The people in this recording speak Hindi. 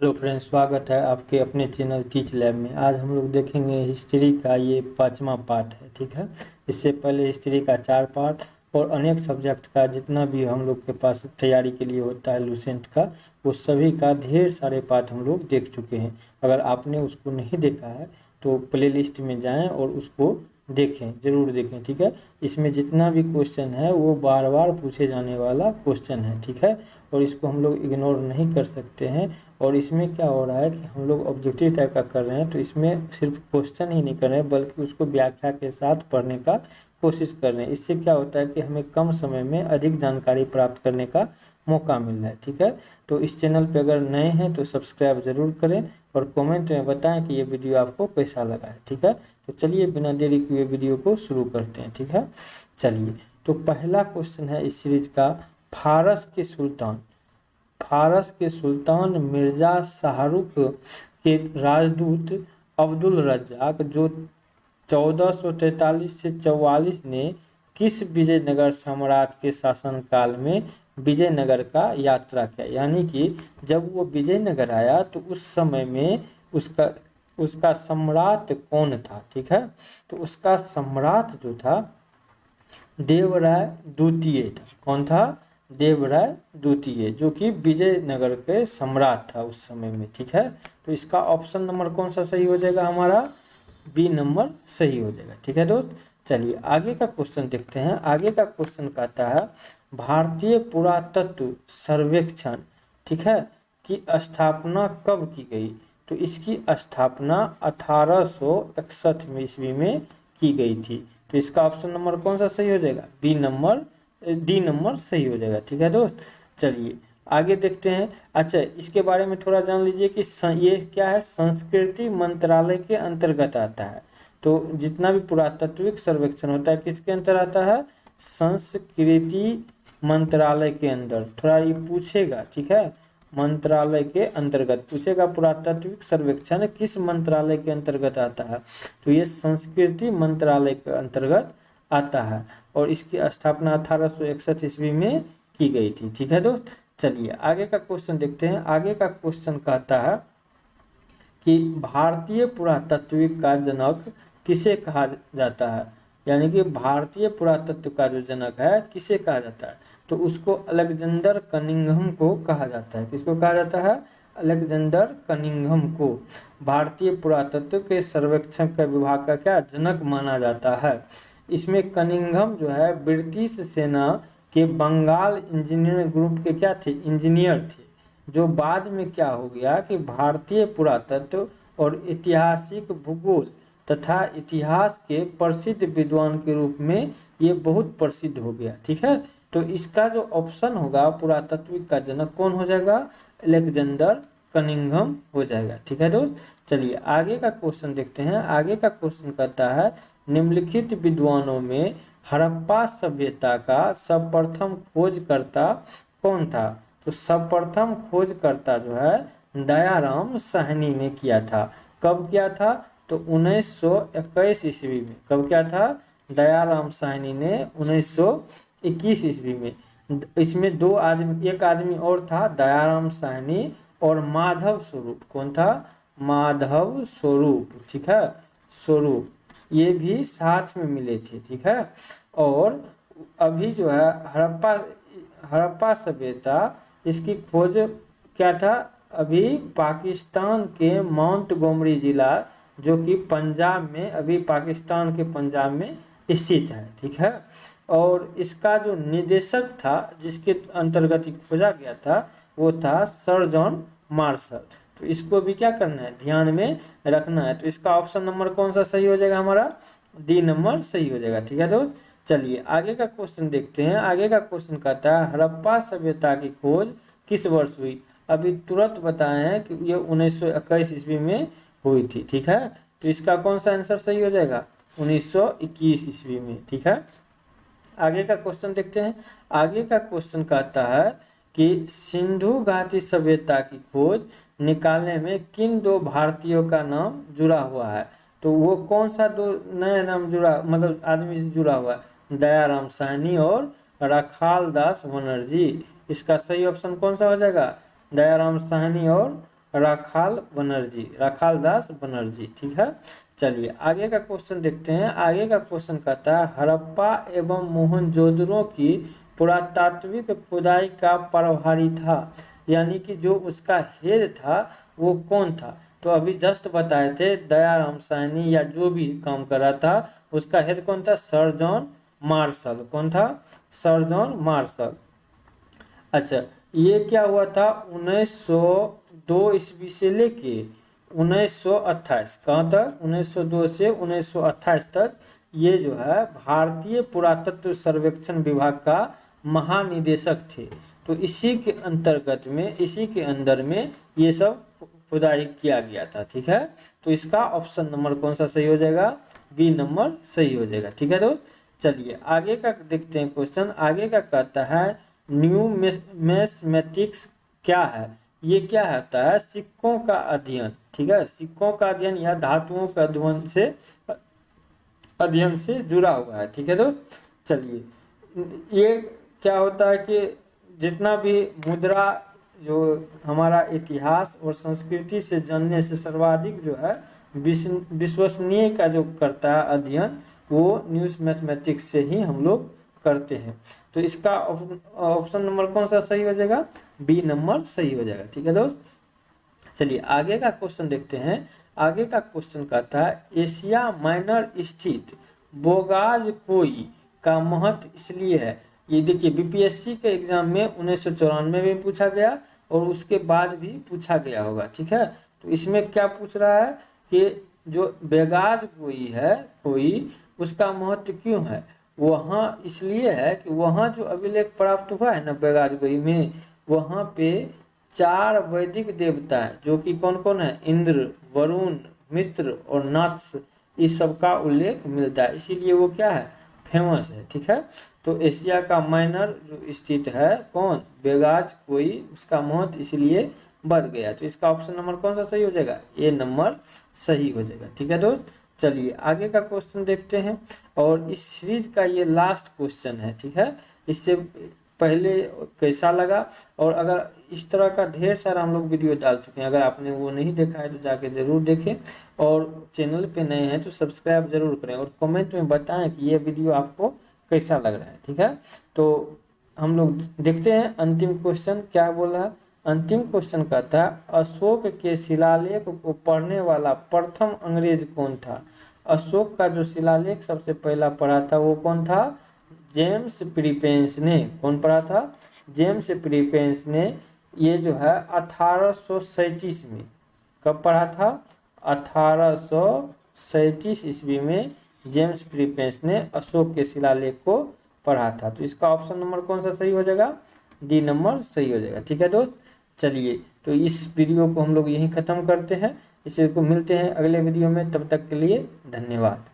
हेलो फ्रेंड्स, स्वागत है आपके अपने चैनल टीच लैब में। आज हम लोग देखेंगे हिस्ट्री का ये 5वां पार्ट है। ठीक है, इससे पहले हिस्ट्री का 4 पार्ट और अनेक सब्जेक्ट का जितना भी हम लोग के पास तैयारी के लिए होता है लूसेंट का, वो सभी का ढेर सारे पार्ट हम लोग देख चुके हैं। अगर आपने उसको नहीं देखा है तो प्लेलिस्ट में जाएं और उसको देखें, ज़रूर देखें। ठीक है, इसमें जितना भी क्वेश्चन है वो बार बार पूछे जाने वाला क्वेश्चन है। ठीक है, और इसको हम लोग इग्नोर नहीं कर सकते हैं। और इसमें क्या हो रहा है कि हम लोग ऑब्जेक्टिव टाइप का कर रहे हैं, तो इसमें सिर्फ क्वेश्चन ही नहीं कर रहे हैं बल्कि उसको व्याख्या के साथ पढ़ने का कोशिश कर रहे हैं। इससे क्या होता है कि हमें कम समय में अधिक जानकारी प्राप्त करने का मौका मिल रहा है। ठीक है, तो इस चैनल पे अगर नए हैं तो सब्सक्राइब ज़रूर करें और कमेंट में बताएं कि ये वीडियो आपको कैसा लगा है। ठीक है, तो चलिए बिना देरी किए वीडियो को शुरू करते हैं। ठीक है, चलिए तो पहला क्वेश्चन है इस सीरीज का, फारस के सुल्तान मिर्जा शाहरुख के राजदूत अब्दुल रज्जाक जो 1443 से 44 ने किस विजयनगर सम्राट के शासनकाल में विजयनगर का यात्रा किया। यानी कि जब वो विजयनगर आया तो उस समय में उसका उसका सम्राट कौन था। ठीक है, तो उसका सम्राट जो था देवराय द्वितीय था। कौन था? देवराय द्वितीय, जो कि विजयनगर के सम्राट था उस समय में। ठीक है, तो इसका ऑप्शन नंबर कौन सा सही हो जाएगा? हमारा बी नंबर सही हो जाएगा। ठीक है दोस्त, चलिए आगे का क्वेश्चन देखते हैं। आगे का क्वेश्चन कहता है भारतीय पुरातत्व सर्वेक्षण, ठीक है, की स्थापना कब की गई? तो इसकी स्थापना 1861 में ईस्वी में की गई थी। तो इसका ऑप्शन नंबर कौन सा सही हो जाएगा? डी नंबर सही हो जाएगा। ठीक है दोस्त, चलिए आगे देखते हैं। अच्छा, इसके बारे में थोड़ा जान लीजिए कि ये क्या है, संस्कृति मंत्रालय के अंतर्गत आता है। तो जितना भी पुरातात्विक सर्वेक्षण होता है किसके अंतर आता है? संस्कृति मंत्रालय के अंदर। थोड़ा ये पूछेगा, ठीक है, मंत्रालय के अंतर्गत पूछेगा पुरातात्विक सर्वेक्षण किस मंत्रालय के अंतर्गत आता है, तो ये संस्कृति मंत्रालय के अंतर्गत आता है और इसकी स्थापना 1861 ईस्वी में की गई थी। ठीक है दोस्त, चलिए आगे का क्वेश्चन देखते हैं। आगे का क्वेश्चन कहता है कि भारतीय पुरातत्विक का जनक किसे कहा जाता है? यानी कि भारतीय पुरातत्व का जो जनक है किसे कहा जाता है? तो उसको अलेक्जेंडर कनिंघम को कहा जाता है। किसको कहा जाता है? अलेक्जेंडर कनिंघम को भारतीय पुरातत्व के सर्वेक्षण का विभाग का क्या जनक माना जाता है। इसमें कनिंघम जो है ब्रिटिश सेना के बंगाल इंजीनियरिंग ग्रुप के क्या थे? इंजीनियर थे, जो बाद में क्या हो गया कि भारतीय पुरातत्व और ऐतिहासिक भूगोल तथा इतिहास के प्रसिद्ध विद्वान के रूप में ये बहुत प्रसिद्ध हो गया। ठीक है, तो इसका जो ऑप्शन होगा पुरातत्विक का जनक कौन हो जाएगा? अलेक्जेंडर कनिंघम हो जाएगा। ठीक है दोस्त, चलिए आगे का क्वेश्चन देखते हैं। आगे का क्वेश्चन कहता है निम्नलिखित विद्वानों में हड़प्पा सभ्यता का सर्वप्रथम खोजकर्ता कौन था? तो सर्वप्रथम खोजकर्ता जो है दयाराम साहनी ने किया था। कब किया था? तो 1921 ईस्वी में। कब किया था? दयाराम साहनी ने 1921 ईस्वी में। इसमें दो आदमी, एक आदमी और था दयाराम साहनी और माधव स्वरूप। कौन था? माधव स्वरूप। ठीक है, स्वरूप, ये भी साथ में मिले थे। ठीक है, और अभी जो है हड़प्पा सभ्यता, इसकी खोज क्या था? अभी पाकिस्तान के माउंटगोमरी जिला, जो कि पंजाब में, अभी पाकिस्तान के पंजाब में स्थित है। ठीक है, और इसका जो निदेशक था जिसके अंतर्गत खोजा गया था वो था सर जॉन मार्शल। तो इसको भी क्या करना है, ध्यान में रखना है। तो इसका ऑप्शन नंबर कौन सा सही हो जाएगा? हमारा डी नंबर सही हो जाएगा। ठीक है दोस्त, चलिए आगे का क्वेश्चन देखते हैं। आगे का क्वेश्चन कहता है हड़प्पा सभ्यता की खोज किस वर्ष हुई? अभी तुरंत बताए हैं कि ये 1921 ईस्वी में हुई थी। ठीक है, तो इसका कौन सा आंसर सही हो जाएगा? 1921 ईस्वी में। ठीक है, आगे का क्वेश्चन देखते हैं। आगे का क्वेश्चन कहता है कि सिंधु घाटी सभ्यता की खोज निकालने में किन दो भारतीयों का नाम जुड़ा हुआ है? तो वो कौन सा दो नया नाम जुड़ा, मतलब आदमी से जुड़ा हुआ है? दयाराम साहनी और राखाल दास बनर्जी। इसका सही ऑप्शन कौन सा हो जाएगा? दयाराम साहनी और राखाल बनर्जी, राखाल दास बनर्जी। ठीक है, चलिए आगे का क्वेश्चन देखते हैं। आगे का क्वेश्चन कहता है हड़प्पा एवं मोहनजोदड़ो की पुरातात्विक खुदाई का प्रभारी था, यानी कि जो उसका हेड था वो कौन था। तो अभी जस्ट बताए थे दयाराम साहनी या जो भी काम कर रहा था उसका हेड कौन था, सर जॉन मार्शल। कौन था, सर जॉन मार्शल। अच्छा, ये क्या हुआ था 1902 ईस्वी से लेके 1928, कहाँ तक, 1902 से 1928 तक ये जो है भारतीय पुरातत्व सर्वेक्षण विभाग का महानिदेशक थे। तो इसी के अंतर्गत में, इसी के अंदर में ये सब खुदाई किया गया था। ठीक है, तो इसका ऑप्शन नंबर कौन सा सही हो जाएगा, बी नंबर सही हो जाएगा। ठीक है दोस्त, चलिए आगे का देखते हैं क्वेश्चन। आगे का कहता है न्यूमिस्मेटिक्स क्या है। ये क्या होता है, सिक्कों का अध्ययन। ठीक है, सिक्कों का अध्ययन या धातुओं का अध्ययन से जुड़ा हुआ है। ठीक है दोस्त, चलिए ये क्या होता है कि जितना भी मुद्रा जो हमारा इतिहास और संस्कृति से जानने से सर्वाधिक जो है विश्वसनीय का जो करता है अध्ययन, वो न्यूज मैथमेटिक्स से ही हम लोग करते हैं। तो इसका ऑप्शन नंबर कौन सा सही हो जाएगा, बी नंबर सही हो जाएगा। ठीक है दोस्त, चलिए आगे का क्वेश्चन देखते हैं। आगे का क्वेश्चन कहता है एशिया माइनर स्थित बोगाजकोई का महत्व इसलिए है। ये देखिए बीपीएससी के एग्जाम में 1994 में पूछा गया और उसके बाद भी पूछा गया होगा। ठीक है, तो इसमें क्या पूछ रहा है कि जो बोगाजकोई है कोई, उसका महत्व क्यों है। वहाँ इसलिए है कि वहाँ जो अभिलेख प्राप्त हुआ है ना बोगाजकोई में, वहाँ पे 4 वैदिक देवता है जो कि कौन कौन है, इंद्र, वरुण, मित्र और नत्स, इस सब का उल्लेख मिलता है, इसीलिए वो क्या है, फेमस है। ठीक है, तो एशिया का माइनर जो स्थित है कौन, बोगाजकोई, उसका महत्व इसलिए बढ़ गया। तो इसका ऑप्शन नंबर कौन सा सही हो जाएगा, ए नंबर सही हो जाएगा। ठीक है दोस्त, चलिए आगे का क्वेश्चन देखते हैं और इस सीरीज का ये लास्ट क्वेश्चन है। ठीक है, इससे पहले कैसा लगा, और अगर इस तरह का ढेर सारा हम लोग वीडियो डाल चुके हैं, अगर आपने वो नहीं देखा है तो जाके ज़रूर देखें, और चैनल पे नए हैं तो सब्सक्राइब जरूर करें और कमेंट में बताएं कि ये वीडियो आपको कैसा लग रहा है। ठीक है, तो हम लोग देखते हैं अंतिम क्वेश्चन क्या बोल रहा है। अंतिम क्वेश्चन कहता है अशोक के शिलालेख को पढ़ने वाला प्रथम अंग्रेज कौन था। अशोक का जो शिलालेख सबसे पहला पढ़ा था वो कौन था, जेम्स प्रीपेंस ने। कौन पढ़ा था, जेम्स प्रीपेंस ने। ये जो है 1837 में, कब पढ़ा था, 1837 ईस्वी में जेम्स प्रीपेंस ने अशोक के शिलालेख को पढ़ा था। तो इसका ऑप्शन नंबर कौन सा सही हो जाएगा, डी नंबर सही हो जाएगा। ठीक है दोस्त, चलिए तो इस वीडियो को हम लोग यहीं ख़त्म करते हैं, इसी को मिलते हैं अगले वीडियो में, तब तक के लिए धन्यवाद।